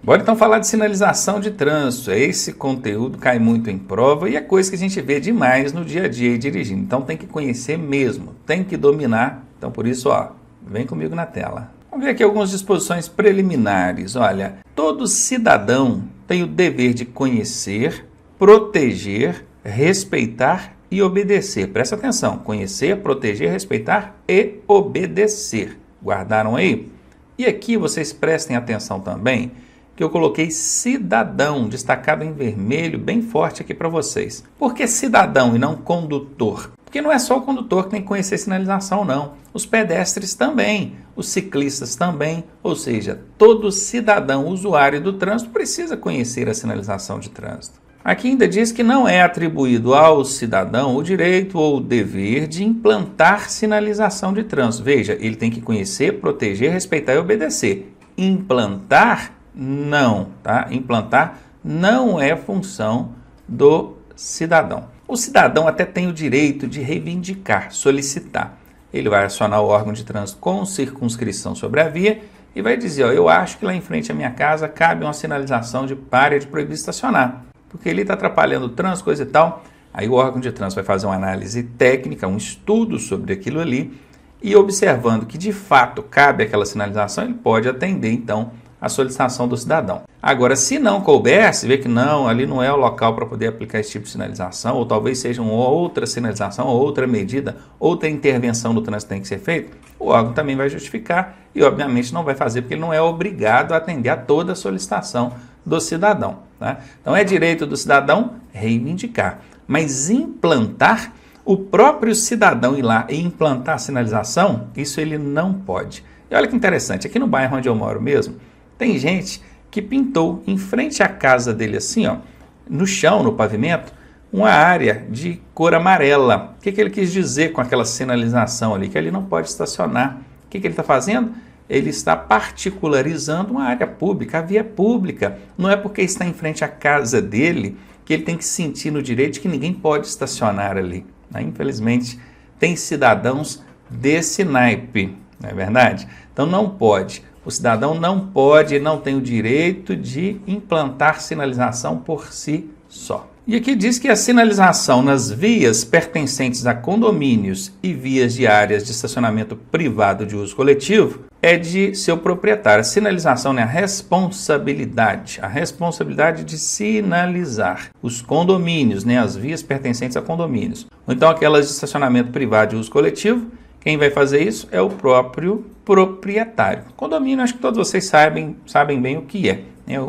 Bora então falar de sinalização de trânsito. Esse conteúdo cai muito em prova e é coisa que a gente vê demais no dia a dia dirigindo. Então tem que conhecer mesmo, tem que dominar. Então por isso, vem comigo na tela. Vamos ver aqui algumas disposições preliminares. Olha, todo cidadão tem o dever de conhecer, proteger, respeitar e obedecer. Presta atenção, conhecer, proteger, respeitar e obedecer. Guardaram aí? E aqui vocês prestem atenção também que eu coloquei cidadão, destacado em vermelho, bem forte aqui para vocês. Por que cidadão e não condutor? Porque não é só o condutor que tem que conhecer sinalização, não. Os pedestres também, os ciclistas também, ou seja, todo cidadão usuário do trânsito precisa conhecer a sinalização de trânsito. Aqui ainda diz que não é atribuído ao cidadão o direito ou o dever de implantar sinalização de trânsito. Veja, ele tem que conhecer, proteger, respeitar e obedecer. Implantar, não, tá? Implantar não é função do cidadão. O cidadão até tem o direito de reivindicar, solicitar. Ele vai acionar o órgão de trânsito com circunscrição sobre a via e vai dizer, eu acho que lá em frente à minha casa cabe uma sinalização de área de proibido estacionar, porque ele está atrapalhando o trânsito, coisa e tal. Aí o órgão de trânsito vai fazer uma análise técnica, um estudo sobre aquilo ali e observando que de fato cabe aquela sinalização, ele pode atender então a solicitação do cidadão. Agora, se não couber, se vê que não, ali não é o local para poder aplicar esse tipo de sinalização, ou talvez seja uma outra sinalização, outra medida, outra intervenção do trânsito tem que ser feita, o órgão também vai justificar e, obviamente, não vai fazer, porque ele não é obrigado a atender a toda a solicitação do cidadão. Tá? Então, é direito do cidadão reivindicar, mas implantar, o próprio cidadão ir lá e implantar a sinalização, isso ele não pode. E olha que interessante, aqui no bairro onde eu moro mesmo, tem gente que pintou em frente à casa dele assim, no chão, no pavimento, uma área de cor amarela. O que ele quis dizer com aquela sinalização ali? Que ele não pode estacionar. O que ele está fazendo? Ele está particularizando uma área pública, a via pública. Não é porque está em frente à casa dele que ele tem que sentir no direito que ninguém pode estacionar ali. Infelizmente, tem cidadãos desse naipe, não é verdade? Então não pode. O cidadão não pode, não tem o direito de implantar sinalização por si só. E aqui diz que a sinalização nas vias pertencentes a condomínios e vias de áreas de estacionamento privado de uso coletivo é de seu proprietário. A sinalização é a responsabilidade de sinalizar os condomínios, as vias pertencentes a condomínios. Ou então aquelas de estacionamento privado de uso coletivo. Quem vai fazer isso é o próprio proprietário. Condomínio, acho que todos vocês sabem bem o que é.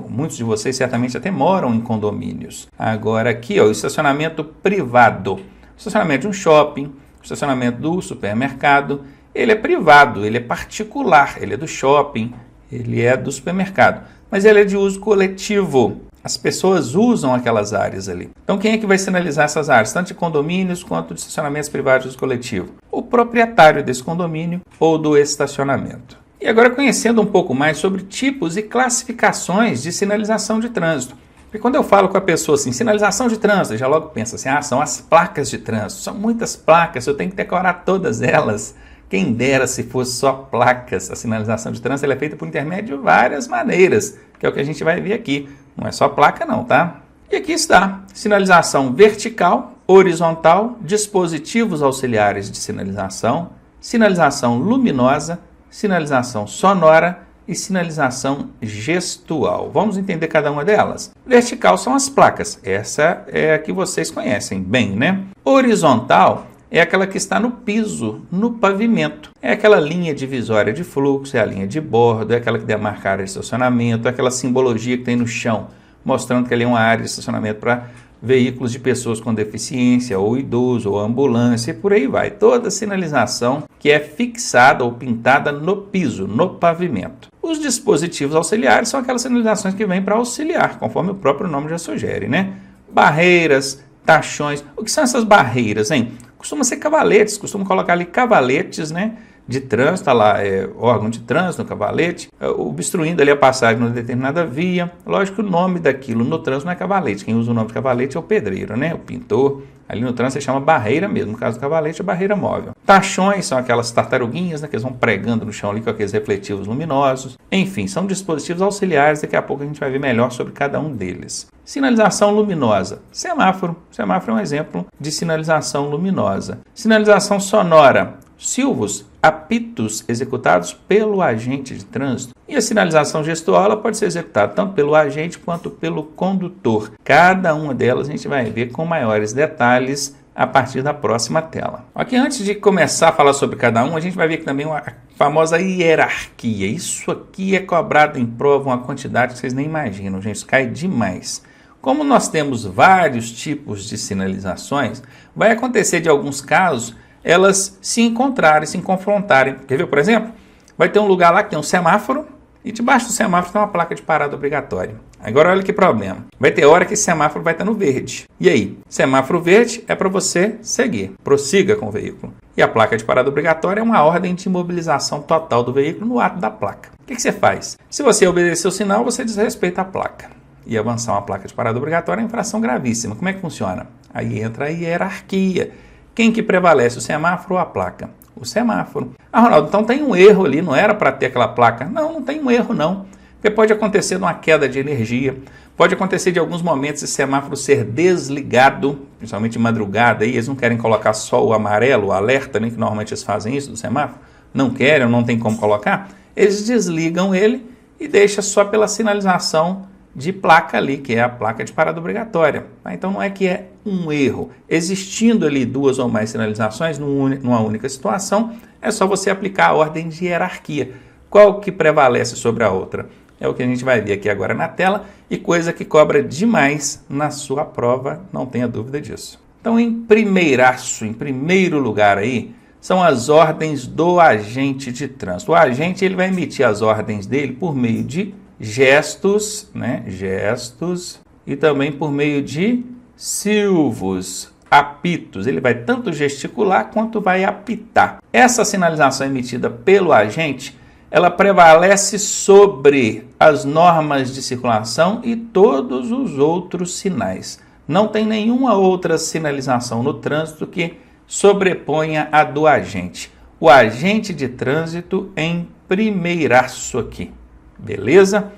Muitos de vocês certamente até moram em condomínios. Agora aqui, o estacionamento privado. O estacionamento de um shopping, o estacionamento do supermercado, ele é privado, ele é particular, ele é do shopping, ele é do supermercado. Mas ele é de uso coletivo. As pessoas usam aquelas áreas ali. Então, quem é que vai sinalizar essas áreas? Tanto de condomínios quanto de estacionamentos privados de uso coletivo? O proprietário desse condomínio ou do estacionamento. E agora, conhecendo um pouco mais sobre tipos e classificações de sinalização de trânsito. Porque quando eu falo com a pessoa assim, sinalização de trânsito, já logo pensa assim, são as placas de trânsito. São muitas placas, eu tenho que decorar todas elas. Quem dera se fosse só placas. A sinalização de trânsito ela é feita por intermédio de várias maneiras, que é o que a gente vai ver aqui. Não é só placa não, tá? E aqui está, sinalização vertical, horizontal, dispositivos auxiliares de sinalização, sinalização luminosa, sinalização sonora e sinalização gestual. Vamos entender cada uma delas? Vertical são as placas, essa é a que vocês conhecem bem, né? Horizontal é aquela que está no piso, no pavimento. É aquela linha divisória de fluxo, é a linha de bordo, é aquela que demarca a área de estacionamento, é aquela simbologia que tem no chão, mostrando que ali é uma área de estacionamento para veículos de pessoas com deficiência, ou idoso, ou ambulância, e por aí vai. Toda sinalização que é fixada ou pintada no piso, no pavimento. Os dispositivos auxiliares são aquelas sinalizações que vêm para auxiliar, conforme o próprio nome já sugere, né? Barreiras, tachões. O que são essas barreiras, hein? Costuma ser cavaletes, costumam colocar ali cavaletes, né, de trânsito, está lá, órgão de trânsito no cavalete, obstruindo ali a passagem numa determinada via. Lógico que o nome daquilo no trânsito não é cavalete, quem usa o nome de cavalete é o pedreiro, né, o pintor, Ali no trânsito se chama barreira mesmo, no caso do cavalete, é barreira móvel. Tachões são aquelas tartaruguinhas, né, que eles vão pregando no chão ali com aqueles refletivos luminosos. Enfim, são dispositivos auxiliares, daqui a pouco a gente vai ver melhor sobre cada um deles. Sinalização luminosa. Semáforo. Semáforo é um exemplo de sinalização luminosa. Sinalização sonora. Silvos, apitos executados pelo agente de trânsito. E a sinalização gestual ela pode ser executada tanto pelo agente quanto pelo condutor. Cada uma delas a gente vai ver com maiores detalhes a partir da próxima tela. Aqui, antes de começar a falar sobre cada um, a gente vai ver aqui também uma famosa hierarquia. Isso aqui é cobrado em prova uma quantidade que vocês nem imaginam, gente, isso cai demais. Como nós temos vários tipos de sinalizações, vai acontecer de alguns casos elas se encontrarem, se confrontarem. Quer ver, por exemplo? Vai ter um lugar lá que tem um semáforo e debaixo do semáforo tem uma placa de parada obrigatória. Agora olha que problema. Vai ter hora que esse semáforo vai estar no verde. E aí? Semáforo verde é para você seguir. Prossiga com o veículo. E a placa de parada obrigatória é uma ordem de imobilização total do veículo no ato da placa. O que você faz? Se você obedecer o sinal, você desrespeita a placa. E avançar uma placa de parada obrigatória é infração gravíssima. Como é que funciona? Aí entra a hierarquia. Quem que prevalece, o semáforo ou a placa? O semáforo. Ah, Ronaldo, então tem um erro ali, não era para ter aquela placa? Não, não tem um erro não. Porque pode acontecer de uma queda de energia, pode acontecer de alguns momentos esse semáforo ser desligado, principalmente de madrugada, aí eles não querem colocar só o amarelo, o alerta, né, que normalmente eles fazem isso do semáforo, não querem, não tem como colocar, eles desligam ele e deixam só pela sinalização de placa ali, que é a placa de parada obrigatória. Então não é que é um erro. Existindo ali duas ou mais sinalizações numa única situação, é só você aplicar a ordem de hierarquia. Qual que prevalece sobre a outra? É o que a gente vai ver aqui agora na tela e coisa que cobra demais na sua prova, não tenha dúvida disso. Então, em primeiro lugar aí, são as ordens do agente de trânsito. O agente ele vai emitir as ordens dele por meio de gestos, né? Gestos e também por meio de silvos, apitos. Ele vai tanto gesticular quanto vai apitar. Essa sinalização emitida pelo agente, ela prevalece sobre as normas de circulação e todos os outros sinais. Não tem nenhuma outra sinalização no trânsito que sobreponha a do agente. O agente de trânsito em primeiraço aqui. Beleza?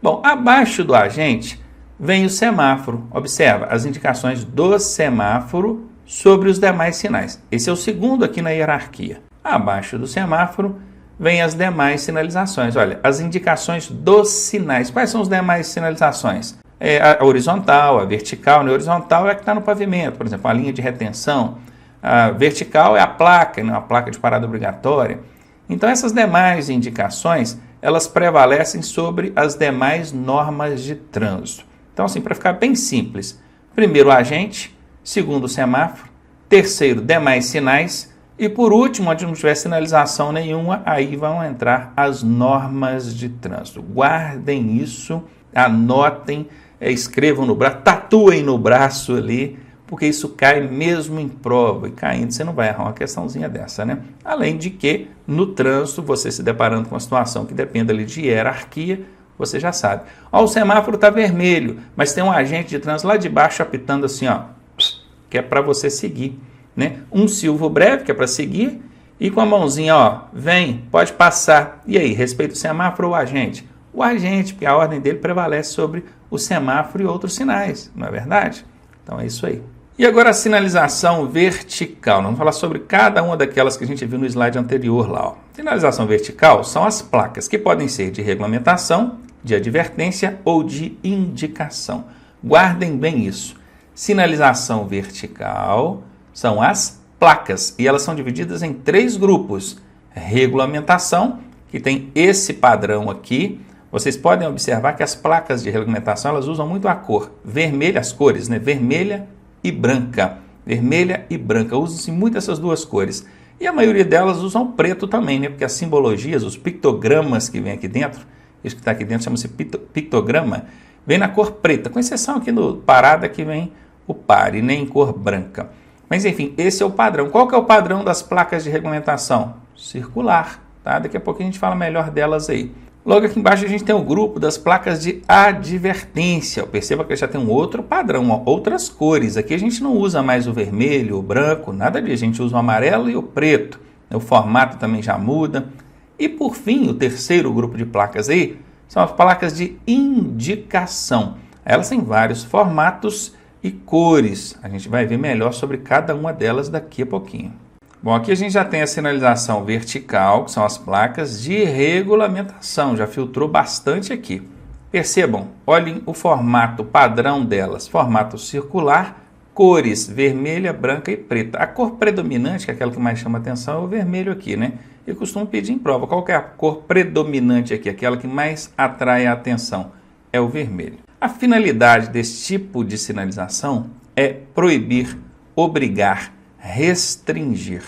Bom, abaixo do agente vem o semáforo. Observa as indicações do semáforo sobre os demais sinais. Esse é o segundo aqui na hierarquia. Abaixo do semáforo vem as demais sinalizações. Olha, as indicações dos sinais. Quais são as demais sinalizações? A horizontal, a vertical. A horizontal é a que está no pavimento, por exemplo, a linha de retenção. A vertical é a placa, né? A placa de parada obrigatória. Então, essas demais indicações elas prevalecem sobre as demais normas de trânsito. Então, assim, para ficar bem simples, primeiro o agente, segundo o semáforo, terceiro, demais sinais, e por último, onde não tiver sinalização nenhuma, aí vão entrar as normas de trânsito. Guardem isso, anotem, escrevam no braço, tatuem no braço ali, porque isso cai mesmo em prova, e caindo você não vai errar uma questãozinha dessa, né? Além de que, no trânsito, você se deparando com uma situação que depende ali de hierarquia, você já sabe. Ó, o semáforo está vermelho, mas tem um agente de trânsito lá de baixo apitando assim, ó, que é para você seguir, né? Um silvo breve, que é para seguir, e com a mãozinha, ó, vem, pode passar. E aí, respeita o semáforo ou o agente? O agente, porque a ordem dele prevalece sobre o semáforo e outros sinais, não é verdade? Então é isso aí. E agora a sinalização vertical. Vamos falar sobre cada uma daquelas que a gente viu no slide anterior lá. Ó. Sinalização vertical são as placas que podem ser de regulamentação, de advertência ou de indicação. Guardem bem isso. Sinalização vertical são as placas e elas são divididas em 3 grupos. Regulamentação, que tem esse padrão aqui. Vocês podem observar que as placas de regulamentação elas usam muito a cor vermelha, as cores, né? Vermelha e branca. Vermelha e branca. Usam-se muito essas duas cores. E a maioria delas usam preto também, né? Porque as simbologias, os pictogramas que vem aqui dentro, isso que está aqui dentro chama-se pictograma, vem na cor preta, com exceção aqui no parada que vem o par e nem em cor branca. Mas enfim, esse é o padrão. Qual que é o padrão das placas de regulamentação? Circular, tá? Daqui a pouco a gente fala melhor delas aí. Logo aqui embaixo a gente tem o grupo das placas de advertência. Perceba que já tem um outro padrão, ó, outras cores. Aqui a gente não usa mais o vermelho, o branco, nada disso. A gente usa o amarelo e o preto. O formato também já muda. E por fim, o terceiro grupo de placas aí são as placas de indicação. Elas têm vários formatos e cores. A gente vai ver melhor sobre cada uma delas daqui a pouquinho. Bom, aqui a gente já tem a sinalização vertical, que são as placas de regulamentação. Já filtrou bastante aqui. Percebam, olhem o formato padrão delas. Formato circular, cores vermelha, branca e preta. A cor predominante, que é aquela que mais chama atenção, é o vermelho aqui, né? Eu costumo pedir em prova. Qual que é a cor predominante aqui? Aquela que mais atrai a atenção? É o vermelho. A finalidade desse tipo de sinalização é proibir, obrigar, restringir.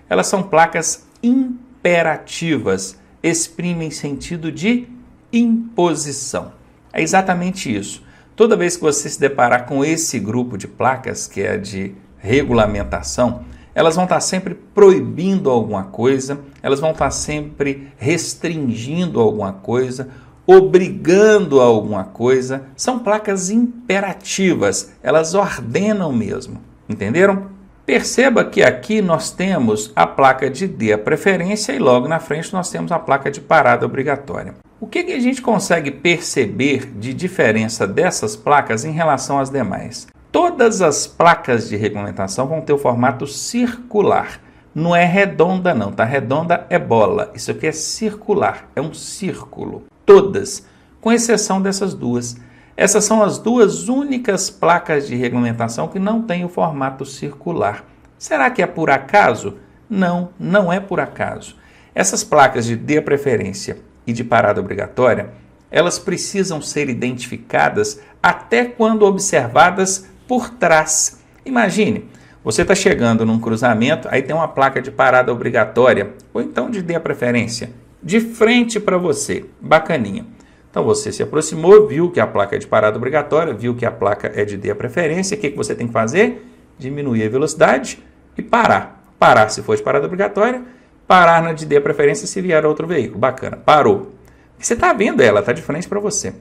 Elas são placas imperativas, exprimem sentido de imposição. É exatamente isso. Toda vez que você se deparar com esse grupo de placas, que é de regulamentação, elas vão estar sempre proibindo alguma coisa, elas vão estar sempre restringindo alguma coisa, obrigando a alguma coisa. São placas imperativas, elas ordenam mesmo. Entenderam? Perceba que aqui nós temos a placa de dê a preferência e logo na frente nós temos a placa de parada obrigatória. O que a gente consegue perceber de diferença dessas placas em relação às demais? Todas as placas de regulamentação vão ter o formato circular. Não é redonda não, tá? Redonda é bola. Isso aqui é circular, é um círculo. Todas, com exceção dessas duas. Essas são as duas únicas placas de regulamentação que não têm o formato circular. Será que é por acaso? Não, não é por acaso. Essas placas de dê a preferência e de parada obrigatória, elas precisam ser identificadas até quando observadas por trás. Imagine, você está chegando num cruzamento, aí tem uma placa de parada obrigatória, ou então de dê a preferência, de frente para você, bacaninha. Então você se aproximou, viu que a placa é de parada obrigatória, viu que a placa é de dê a preferência, o que você tem que fazer? Diminuir a velocidade e parar. Parar se for de parada obrigatória, parar na de dê a preferência se vier outro veículo. Bacana, parou. Você está vendo ela, está de frente para você.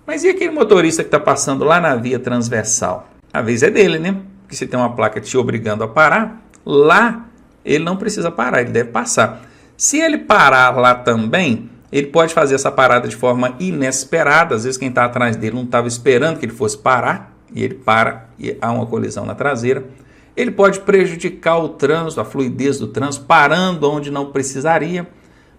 Mas e aquele motorista que está passando lá na via transversal? A vez é dele, né? Porque se tem uma placa te obrigando a parar, lá ele não precisa parar, ele deve passar. Se ele parar lá também, ele pode fazer essa parada de forma inesperada. Às vezes quem está atrás dele não estava esperando que ele fosse parar, e ele para e há uma colisão na traseira. Ele pode prejudicar o trânsito, a fluidez do trânsito, parando onde não precisaria.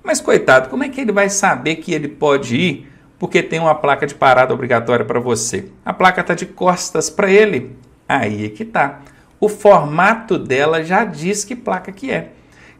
Mas, coitado, como é que ele vai saber que ele pode ir porque tem uma placa de parada obrigatória para você? A placa está de costas para ele. Aí é que está. O formato dela já diz que placa que é.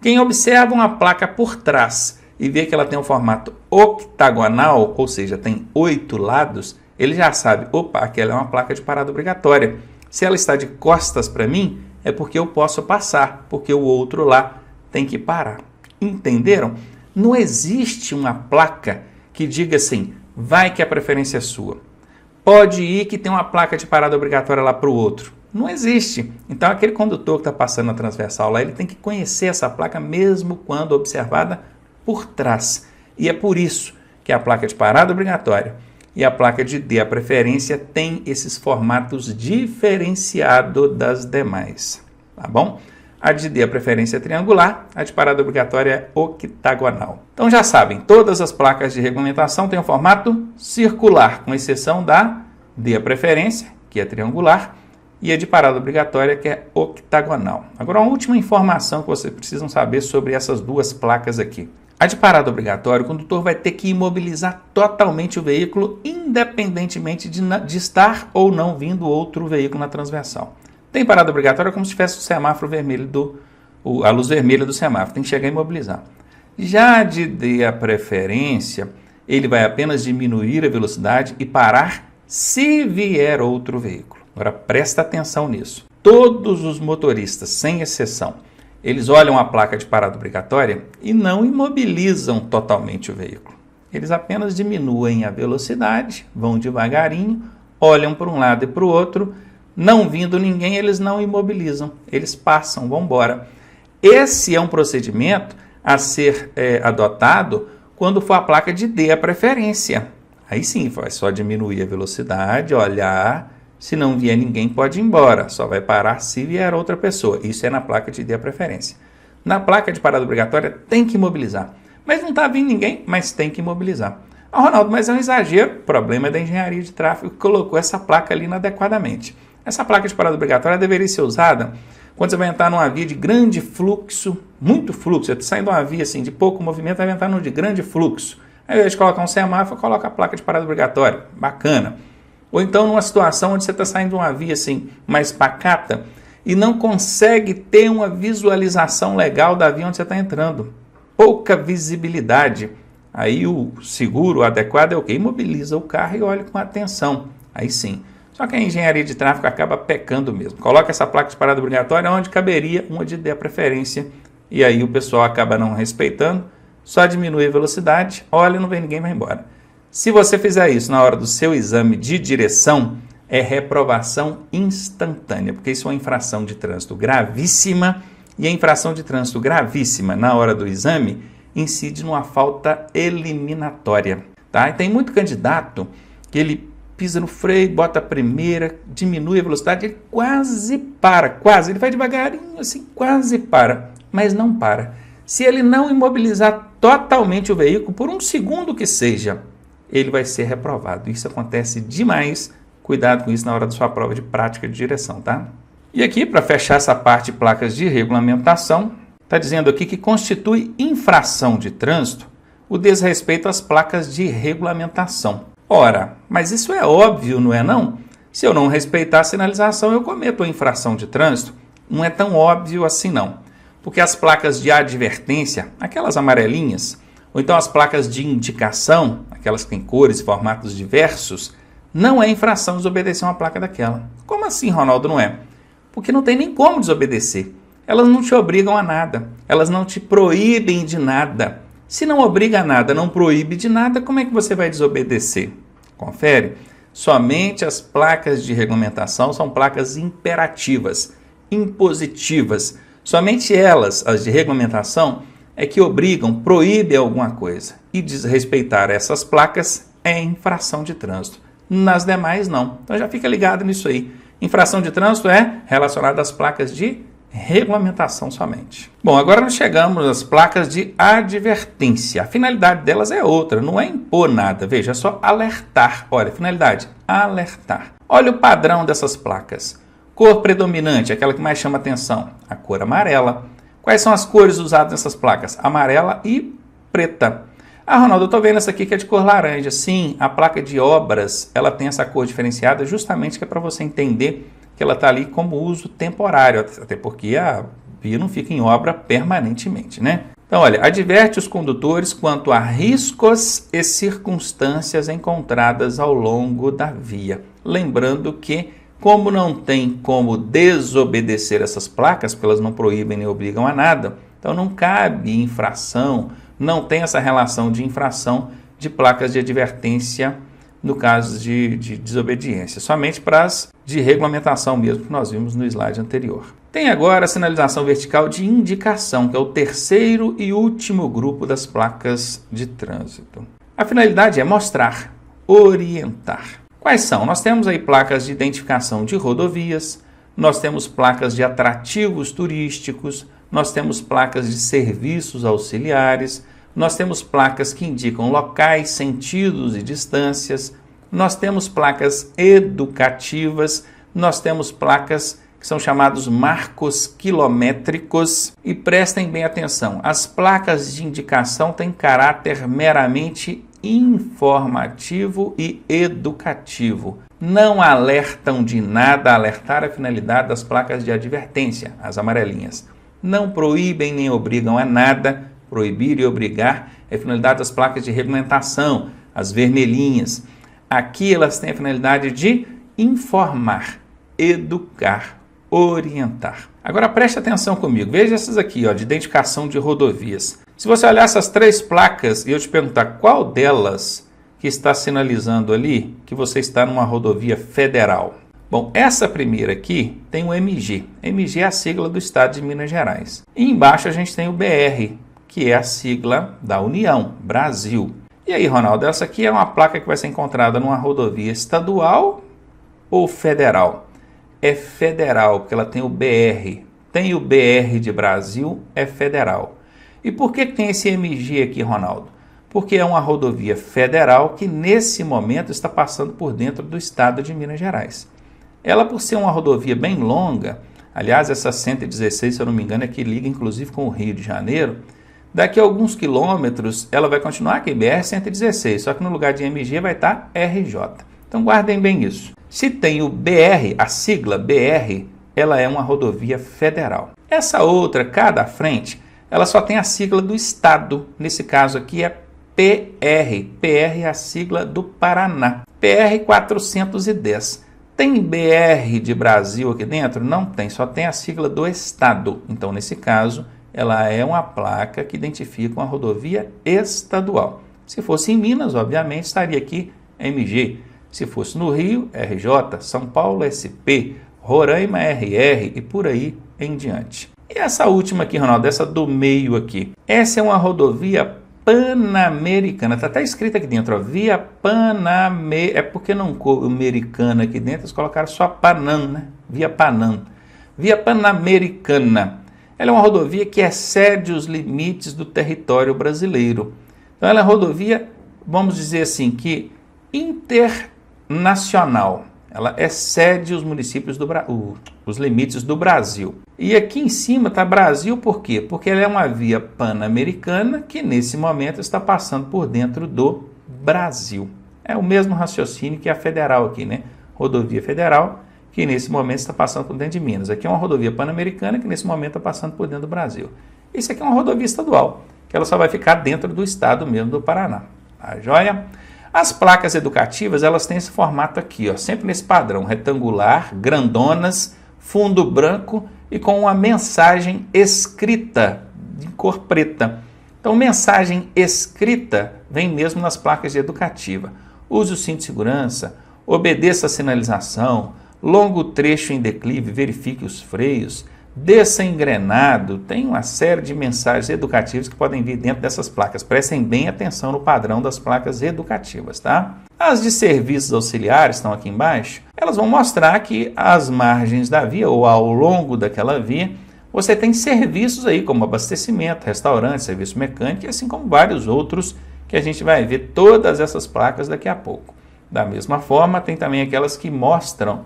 Quem observa uma placa por trás e vê que ela tem um formato octagonal, ou seja, tem 8 lados, ele já sabe, opa, aquela é uma placa de parada obrigatória. Se ela está de costas para mim, é porque eu posso passar, porque o outro lá tem que parar. Entenderam? Não existe uma placa que diga assim, vai que a preferência é sua. Pode ir que tem uma placa de parada obrigatória lá para o outro. Não existe. Então aquele condutor que está passando na transversal lá, ele tem que conhecer essa placa mesmo quando observada por trás. E é por isso que a placa de parada obrigatória e a placa de dê a preferência tem esses formatos diferenciados das demais, tá bom? A de dê a preferência é triangular, a de parada obrigatória é octagonal. Então já sabem, todas as placas de regulamentação têm o formato circular, com exceção da dê a preferência, que é triangular, e a de parada obrigatória, que é octagonal. Agora, uma última informação que vocês precisam saber sobre essas duas placas aqui. A de parada obrigatória, o condutor vai ter que imobilizar totalmente o veículo, independentemente de estar ou não vindo outro veículo na transversal. Tem parada obrigatória como se tivesse o semáforo vermelho, a luz vermelha do semáforo, tem que chegar a imobilizar. Já de dê a preferência, ele vai apenas diminuir a velocidade e parar se vier outro veículo. Agora presta atenção nisso. Todos os motoristas, sem exceção, eles olham a placa de parada obrigatória e não imobilizam totalmente o veículo. Eles apenas diminuem a velocidade, vão devagarinho, olham para um lado e para o outro, não vindo ninguém, eles não imobilizam, eles passam, vão embora. Esse é um procedimento a ser adotado quando for a placa de dê a preferência. Aí sim, vai só diminuir a velocidade, olhar, se não vier ninguém pode ir embora, só vai parar se vier outra pessoa. Isso é na placa de dê a preferência. Na placa de parada obrigatória tem que imobilizar, mas não está vindo ninguém, mas tem que imobilizar. Ah, Ronaldo, mas é um exagero, o problema é da engenharia de tráfego que colocou essa placa ali inadequadamente. Essa placa de parada obrigatória deveria ser usada quando você vai entrar numa via de grande fluxo, muito fluxo, você está saindo de uma via assim, de pouco movimento, vai entrar numa de grande fluxo. Ao invés de colocar um semáforo, coloca a placa de parada obrigatória, bacana. Ou então numa situação onde você está saindo de uma via assim, mais pacata e não consegue ter uma visualização legal da via onde você está entrando. Pouca visibilidade. Aí o seguro adequado é o quê? Imobiliza o carro e olha com atenção. Aí sim. Só que a engenharia de tráfego acaba pecando mesmo. Coloca essa placa de parada obrigatória onde caberia uma de dê a preferência. E aí o pessoal acaba não respeitando, só diminui a velocidade, olha, não vem ninguém, vai embora. Se você fizer isso na hora do seu exame de direção, é reprovação instantânea, porque isso é uma infração de trânsito gravíssima, e a infração de trânsito gravíssima na hora do exame incide numa falta eliminatória. Tá? E tem muito candidato que ele pisa no freio, bota a primeira, diminui a velocidade, ele quase para, ele vai devagarinho assim, quase para, mas não para. Se ele não imobilizar totalmente o veículo, por um segundo que seja, ele vai ser reprovado. Isso acontece demais, cuidado com isso na hora da sua prova de prática de direção, tá? E aqui, para fechar essa parte de placas de regulamentação, está dizendo aqui que constitui infração de trânsito o desrespeito às placas de regulamentação. Ora, mas isso é óbvio, não é não? Se eu não respeitar a sinalização, eu cometo a infração de trânsito. Não é tão óbvio assim não. Porque as placas de advertência, aquelas amarelinhas, ou então as placas de indicação, aquelas que têm cores e formatos diversos, não é infração desobedecer uma placa daquela. Como assim, Ronaldo, não é? Porque não tem nem como desobedecer. Elas não te obrigam a nada, elas não te proíbem de nada. Se não obriga a nada, não proíbe de nada, como é que você vai desobedecer? Confere. Somente as placas de regulamentação são placas imperativas, impositivas. Somente elas, as de regulamentação, é que obrigam, proíbem alguma coisa. E desrespeitar essas placas é infração de trânsito. Nas demais, não. Então já fica ligado nisso aí. Infração de trânsito é relacionada às placas de regulamentação somente. Bom, agora nós chegamos às placas de advertência. A finalidade delas é outra, não é impor nada. Veja, é só alertar. Olha, finalidade, alertar. Olha o padrão dessas placas. Cor predominante, aquela que mais chama atenção, a cor amarela. Quais são as cores usadas nessas placas? Amarela e preta. Ah, Ronaldo, eu estou vendo essa aqui que é de cor laranja. Sim, a placa de obras, ela tem essa cor diferenciada justamente que é para você entender que ela está ali como uso temporário, até porque a via não fica em obra permanentemente, né? Então, olha, adverte os condutores quanto a riscos e circunstâncias encontradas ao longo da via. Lembrando que, como não tem como desobedecer essas placas, porque elas não proíbem nem obrigam a nada, então não cabe infração, não tem essa relação de infração de placas de advertência no caso de desobediência, somente para as de regulamentação mesmo, que nós vimos no slide anterior. Tem agora a sinalização vertical de indicação, que é o terceiro e último grupo das placas de trânsito. A finalidade é mostrar, orientar. Quais são? Nós temos aí placas de identificação de rodovias, nós temos placas de atrativos turísticos, nós temos placas de serviços auxiliares, nós temos placas que indicam locais, sentidos e distâncias, nós temos placas educativas, nós temos placas que são chamados marcos quilométricos. E prestem bem atenção, as placas de indicação têm caráter meramente informativo e educativo. Não alertam de nada, alertar a finalidade das placas de advertência, as amarelinhas. Não proíbem nem obrigam a nada. Proibir e obrigar é a finalidade das placas de regulamentação, as vermelhinhas. Aqui elas têm a finalidade de informar, educar, orientar. Agora preste atenção comigo, veja essas aqui, ó, de identificação de rodovias. Se você olhar essas três placas e eu te perguntar qual delas que está sinalizando ali que você está numa rodovia federal. Bom, essa primeira aqui tem o MG. MG é a sigla do estado de Minas Gerais. E embaixo a gente tem o BR, que é a sigla da União, Brasil. E aí, Ronaldo, essa aqui é uma placa que vai ser encontrada numa rodovia estadual ou federal? É federal, porque ela tem o BR. Tem o BR de Brasil, é federal. E por que tem esse MG aqui, Ronaldo? Porque é uma rodovia federal que nesse momento está passando por dentro do estado de Minas Gerais. Ela, por ser uma rodovia bem longa, aliás, essa 116, se eu não me engano, é que liga inclusive com o Rio de Janeiro, daqui a alguns quilômetros ela vai continuar aqui, BR-116, só que no lugar de MG vai estar RJ. Então guardem bem isso. Se tem o BR, a sigla BR, ela é uma rodovia federal. Essa outra, cá da frente, ela só tem a sigla do estado. Nesse caso aqui é PR. PR é a sigla do Paraná. PR 410. Tem BR de Brasil aqui dentro? Não tem, só tem a sigla do estado. Então, nesse caso, ela é uma placa que identifica uma rodovia estadual. Se fosse em Minas, obviamente, estaria aqui MG. Se fosse no Rio, RJ, São Paulo, SP, Roraima, RR e por aí em diante. E essa última aqui, Ronaldo, essa do meio aqui. Essa é uma rodovia Pan-Americana. Está até escrito aqui dentro, ó, via Pan-Americana. É porque não americana aqui dentro, eles colocaram só Panam, né? Via Panam. Via Pan-Americana. Ela é uma rodovia que excede os limites do território brasileiro. Então ela é uma rodovia, vamos dizer assim, que internacional. Ela excede os municípios os limites do Brasil. E aqui em cima está Brasil por quê? Porque ela é uma via pan-americana que nesse momento está passando por dentro do Brasil. É o mesmo raciocínio que a federal aqui, né? Rodovia federal que nesse momento está passando por dentro de Minas. Aqui é uma rodovia pan-americana que nesse momento está passando por dentro do Brasil. Isso aqui é uma rodovia estadual, que ela só vai ficar dentro do estado mesmo do Paraná. Tá joia? As placas educativas, elas têm esse formato aqui, ó, sempre nesse padrão, retangular, grandonas, fundo branco e com uma mensagem escrita de cor preta. Então, mensagem escrita vem mesmo nas placas de educativa. Use o cinto de segurança, obedeça a sinalização, longo trecho em declive, verifique os freios, desça engrenado, tem uma série de mensagens educativas que podem vir dentro dessas placas. Prestem bem atenção no padrão das placas educativas, tá? As de serviços auxiliares estão aqui embaixo, elas vão mostrar que às margens da via ou ao longo daquela via, você tem serviços aí como abastecimento, restaurante, serviço mecânico, assim como vários outros que a gente vai ver todas essas placas daqui a pouco. Da mesma forma, tem também aquelas que mostram,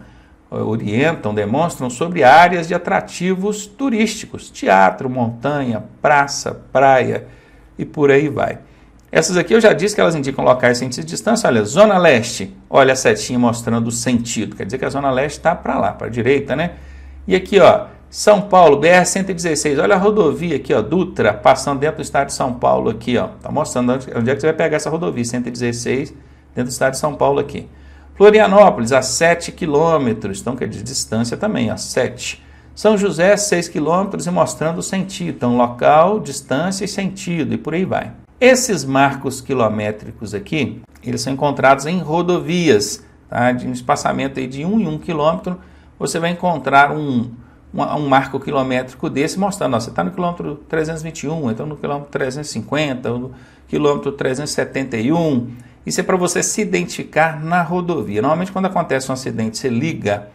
orientam, demonstram sobre áreas de atrativos turísticos, teatro, montanha, praça, praia e por aí vai. Essas aqui eu já disse que elas indicam locais sem distância. Olha, Zona Leste, olha a setinha mostrando o sentido, quer dizer que a Zona Leste está para lá, para a direita, né? E aqui, ó, São Paulo, BR-116, olha a rodovia aqui, ó, Dutra, passando dentro do estado de São Paulo aqui, ó, tá mostrando onde é que você vai pegar essa rodovia, 116, dentro do estado de São Paulo aqui. Florianópolis, a 7 quilômetros, então que é de distância também, ó, 7. São José, 6 quilômetros e mostrando o sentido, então local, distância e sentido, e por aí vai. Esses marcos quilométricos aqui, eles são encontrados em rodovias, tá? De um espaçamento aí de 1 em 1 quilômetro, você vai encontrar um marco quilométrico desse mostrando, ó, você está no quilômetro 321, então no quilômetro 350, no quilômetro 371, isso é para você se identificar na rodovia. Normalmente quando acontece um acidente, você liga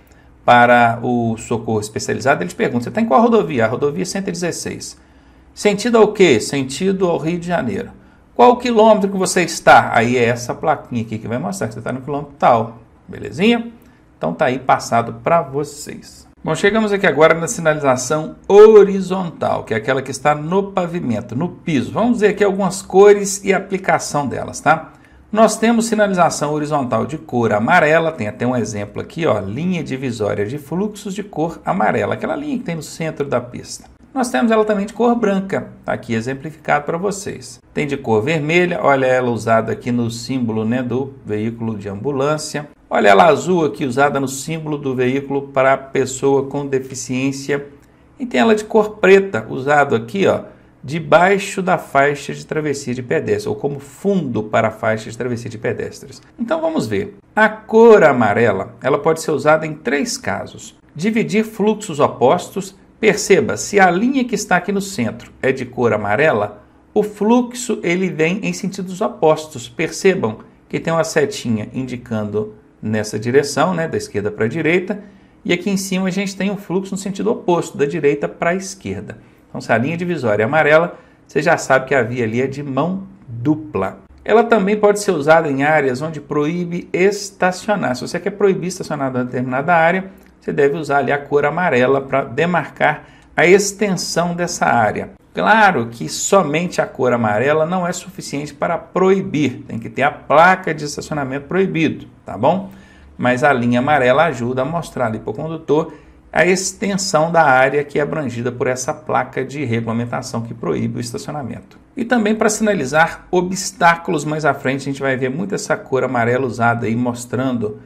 para o socorro especializado, eles perguntam, você está em qual rodovia? A rodovia 116. Sentido ao quê? Sentido ao Rio de Janeiro. Qual quilômetro que você está? Aí é essa plaquinha aqui que vai mostrar que você está no quilômetro tal. Belezinha? Então tá aí passado para vocês. Bom, chegamos aqui agora na sinalização horizontal, que é aquela que está no pavimento, no piso. Vamos ver aqui algumas cores e aplicação delas, tá? Nós temos sinalização horizontal de cor amarela, tem até um exemplo aqui, ó, linha divisória de fluxos de cor amarela, aquela linha que tem no centro da pista. Nós temos ela também de cor branca, tá aqui exemplificado para vocês. Tem de cor vermelha, olha ela usada aqui no símbolo, né, do veículo de ambulância. Olha ela azul aqui usada no símbolo do veículo para pessoa com deficiência. E tem ela de cor preta, usado aqui, ó, debaixo da faixa de travessia de pedestres, ou como fundo para a faixa de travessia de pedestres. Então vamos ver. A cor amarela, ela pode ser usada em 3 casos. Dividir fluxos opostos. Perceba, se a linha que está aqui no centro é de cor amarela, o fluxo ele vem em sentidos opostos. Percebam que tem uma setinha indicando nessa direção, né, da esquerda para a direita, e aqui em cima a gente tem o fluxo no sentido oposto, da direita para a esquerda. Então, se a linha divisória é amarela, você já sabe que a via ali é de mão dupla. Ela também pode ser usada em áreas onde proíbe estacionar. Se você quer proibir estacionar em determinada área, você deve usar ali a cor amarela para demarcar a extensão dessa área. Claro que somente a cor amarela não é suficiente para proibir, tem que ter a placa de estacionamento proibido, tá bom? Mas a linha amarela ajuda a mostrar ali para o condutor a extensão da área que é abrangida por essa placa de regulamentação que proíbe o estacionamento. E também para sinalizar obstáculos mais à frente, a gente vai ver muito essa cor amarela usada aí mostrando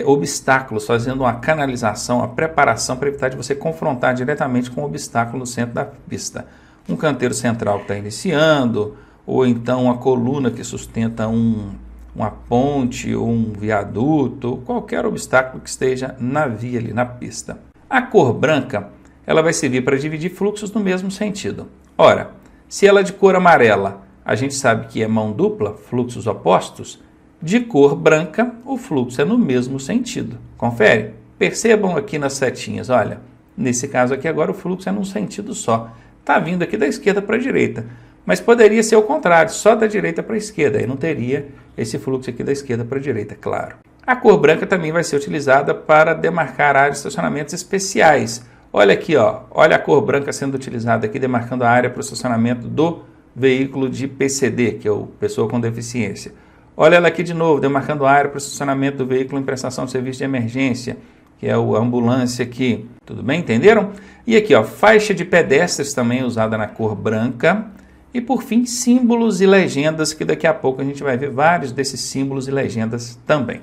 obstáculos, fazendo uma canalização, a preparação para evitar de você confrontar diretamente com o obstáculo no centro da pista. Um canteiro central que está iniciando, ou então uma coluna que sustenta uma ponte ou um viaduto, ou qualquer obstáculo que esteja na via ali, na pista. A cor branca, ela vai servir para dividir fluxos no mesmo sentido. Ora, se ela é de cor amarela, a gente sabe que é mão dupla, fluxos opostos, de cor branca, o fluxo é no mesmo sentido. Confere? Percebam aqui nas setinhas, olha, nesse caso aqui agora o fluxo é num sentido só. Está vindo aqui da esquerda para a direita, mas poderia ser o contrário, só da direita para a esquerda, aí não teria esse fluxo aqui da esquerda para a direita, claro. A cor branca também vai ser utilizada para demarcar áreas de estacionamentos especiais. Olha aqui, ó, olha a cor branca sendo utilizada aqui, demarcando a área para o estacionamento do veículo de PCD, que é o pessoa com deficiência. Olha ela aqui de novo, demarcando a área para o estacionamento do veículo em prestação de serviço de emergência, que é a ambulância aqui. Tudo bem? Entenderam? E aqui, ó, faixa de pedestres também usada na cor branca. E por fim, símbolos e legendas, que daqui a pouco a gente vai ver vários desses símbolos e legendas também.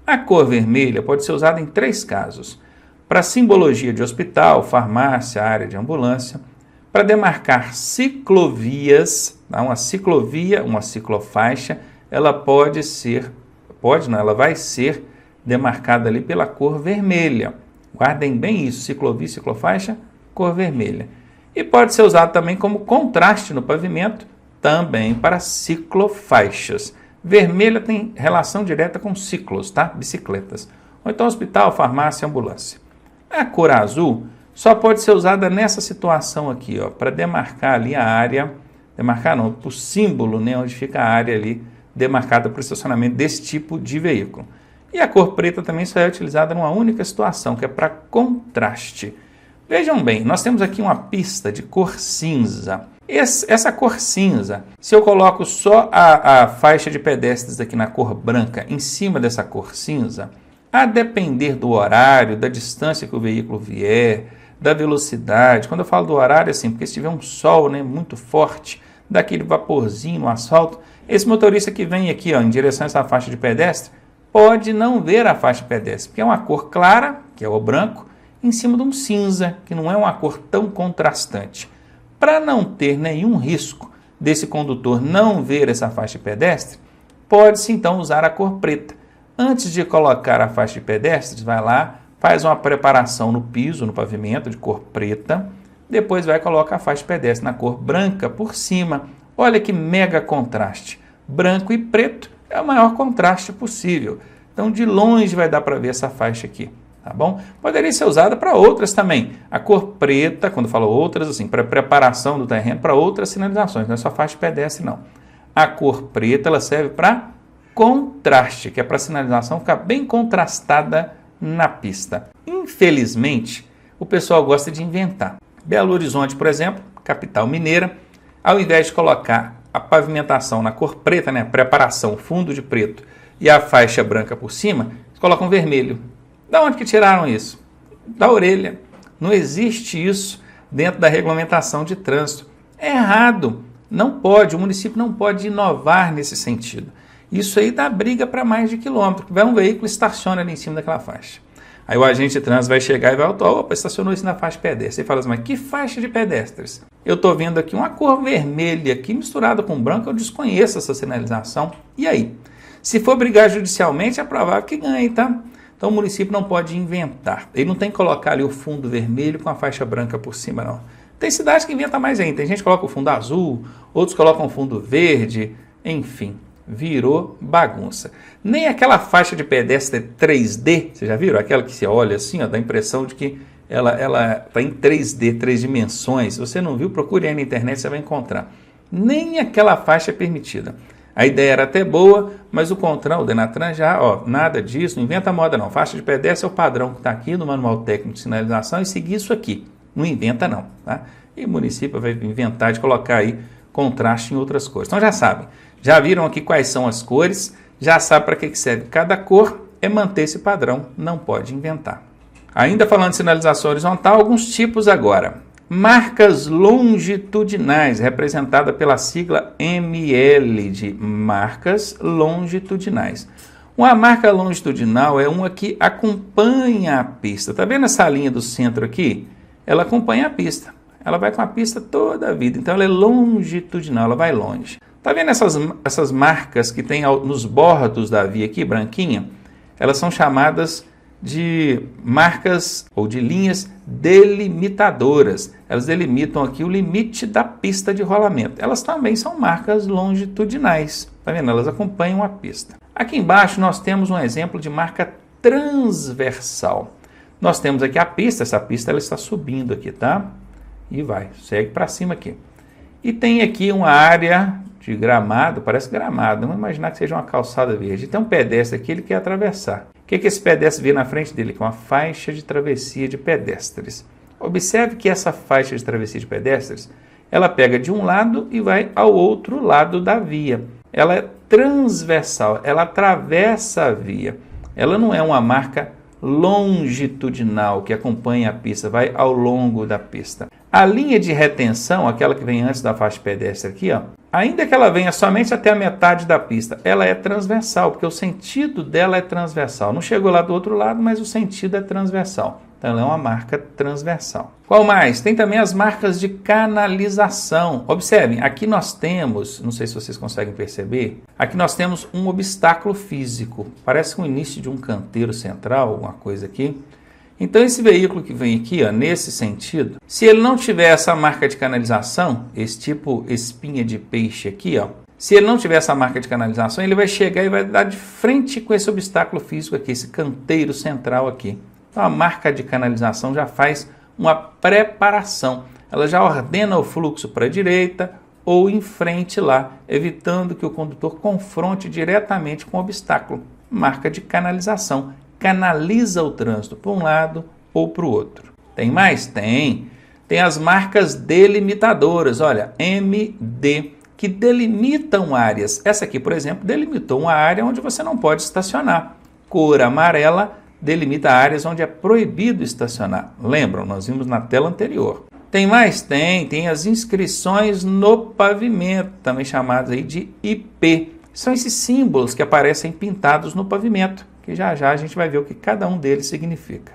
A cor vermelha pode ser usada em 3 casos. Para simbologia de hospital, farmácia, área de ambulância. Para demarcar ciclovias, tá? Uma ciclovia, uma ciclofaixa, ela ela vai ser demarcada ali pela cor vermelha. Guardem bem isso, ciclovia, ciclofaixa, cor vermelha. E pode ser usado também como contraste no pavimento, também para ciclofaixas. Vermelha tem relação direta com ciclos, tá? Bicicletas. Ou então hospital, farmácia, ambulância. A cor azul só pode ser usada nessa situação aqui, ó, para demarcar ali a área, demarcar não, o símbolo, né, onde fica a área ali demarcada para o estacionamento desse tipo de veículo. E a cor preta também só é utilizada numa única situação, que é para contraste. Vejam bem, nós temos aqui uma pista de cor cinza. Essa cor cinza, se eu coloco só a faixa de pedestres aqui na cor branca em cima dessa cor cinza, a depender do horário, da distância que o veículo vier, da velocidade, quando eu falo do horário, assim, porque se tiver um sol, né, muito forte, daquele vaporzinho no asfalto, esse motorista que vem aqui, ó, em direção a essa faixa de pedestre, pode não ver a faixa de pedestre, porque é uma cor clara, que é o branco, em cima de um cinza, que não é uma cor tão contrastante. Para não ter nenhum risco desse condutor não ver essa faixa de pedestre, pode-se então usar a cor preta. Antes de colocar a faixa de pedestres, vai lá, faz uma preparação no piso, no pavimento, de cor preta, depois vai colocar a faixa de pedestre na cor branca por cima. Olha que mega contraste. Branco e preto é o maior contraste possível. Então, de longe vai dar para ver essa faixa aqui, tá bom? Poderia ser usada para outras também. A cor preta, quando eu falo outras, assim, para preparação do terreno, para outras sinalizações, não é só faixa de pedestre, não. A cor preta, ela serve para contraste, que é para a sinalização ficar bem contrastada na pista. Infelizmente, o pessoal gosta de inventar. Belo Horizonte, por exemplo, capital mineira, ao invés de colocar a pavimentação na cor preta, né, preparação, fundo de preto, e a faixa branca por cima, eles colocam vermelho. Da onde que tiraram isso? Da orelha. Não existe isso dentro da regulamentação de trânsito. É errado. Não pode, o município não pode inovar nesse sentido. Isso aí dá briga para mais de quilômetro. Vai um veículo, estaciona ali em cima daquela faixa. Aí o agente de trânsito vai chegar e vai autuar, opa, estacionou isso na faixa de pedestre. Ele fala assim, mas que faixa de pedestres? Eu estou vendo aqui uma cor vermelha aqui misturada com branco, eu desconheço essa sinalização. E aí? Se for brigar judicialmente, é provável que ganhe, tá? Então o município não pode inventar. Ele não tem que colocar ali o fundo vermelho com a faixa branca por cima, não. Tem cidade que inventa mais ainda. Tem gente que coloca o fundo azul, outros colocam o fundo verde, enfim, virou bagunça. Nem aquela faixa de pedestre 3D, vocês já viram? Aquela que você olha assim, ó, dá a impressão de que ela está em 3D, 3 dimensões. Se você não viu, procure aí na internet, você vai encontrar. Nem aquela faixa é permitida. A ideia era até boa, mas o CONTRAN, o DENATRAN já, nada disso, não inventa moda não. Faixa de pedestre é o padrão que está aqui no Manual Técnico de Sinalização e seguir isso aqui. Não inventa não, tá? E o município vai inventar de colocar aí contraste em outras cores. Então já sabem, já viram aqui quais são as cores, já sabe para que serve cada cor, é manter esse padrão, não pode inventar. Ainda falando de sinalização horizontal, alguns tipos agora. Marcas longitudinais, representada pela sigla ML, de marcas longitudinais. Uma marca longitudinal é uma que acompanha a pista. Está vendo essa linha do centro aqui? Ela acompanha a pista. Ela vai com a pista toda a vida. Então ela é longitudinal, ela vai longe. Está vendo essas marcas que tem nos bordos da via aqui, branquinha? Elas são chamadas de marcas ou de linhas delimitadoras. Elas delimitam aqui o limite da pista de rolamento. Elas também são marcas longitudinais. Tá vendo? Elas acompanham a pista. Aqui embaixo nós temos um exemplo de marca transversal. Nós temos aqui a pista, essa pista ela está subindo aqui, tá? E vai, segue para cima aqui. E tem aqui uma área de gramado, parece gramado, vamos imaginar que seja uma calçada verde. Tem um pedestre aqui, ele quer atravessar. O que esse pedestre vê na frente dele? Que é uma faixa de travessia de pedestres. Observe que essa faixa de travessia de pedestres, ela pega de um lado e vai ao outro lado da via. Ela é transversal, ela atravessa a via. Ela não é uma marca longitudinal que acompanha a pista, vai ao longo da pista. A linha de retenção, aquela que vem antes da faixa pedestre aqui, ó, ainda que ela venha somente até a metade da pista, ela é transversal, porque o sentido dela é transversal. Não chegou lá do outro lado, mas o sentido é transversal. Então ela é uma marca transversal. Qual mais? Tem também as marcas de canalização. Observem, aqui nós temos, não sei se vocês conseguem perceber, aqui nós temos um obstáculo físico. Parece o início de um canteiro central, alguma coisa aqui. Então esse veículo que vem aqui, ó, nesse sentido, se ele não tiver essa marca de canalização, esse tipo espinha de peixe aqui, ó, se ele não tiver essa marca de canalização, ele vai chegar e vai dar de frente com esse obstáculo físico aqui, esse canteiro central aqui. Então a marca de canalização já faz uma preparação, ela já ordena o fluxo para a direita ou em frente lá, evitando que o condutor confronte diretamente com o obstáculo. Marca de canalização. Canaliza o trânsito para um lado ou para o outro. Tem mais? Tem. Tem as marcas delimitadoras, olha, MD, que delimitam áreas. Essa aqui, por exemplo, delimitou uma área onde você não pode estacionar. Cor amarela delimita áreas onde é proibido estacionar. Lembram? Nós vimos na tela anterior. Tem mais? Tem as inscrições no pavimento, também chamadas aí de IP. São esses símbolos que aparecem pintados no pavimento, que já já a gente vai ver o que cada um deles significa.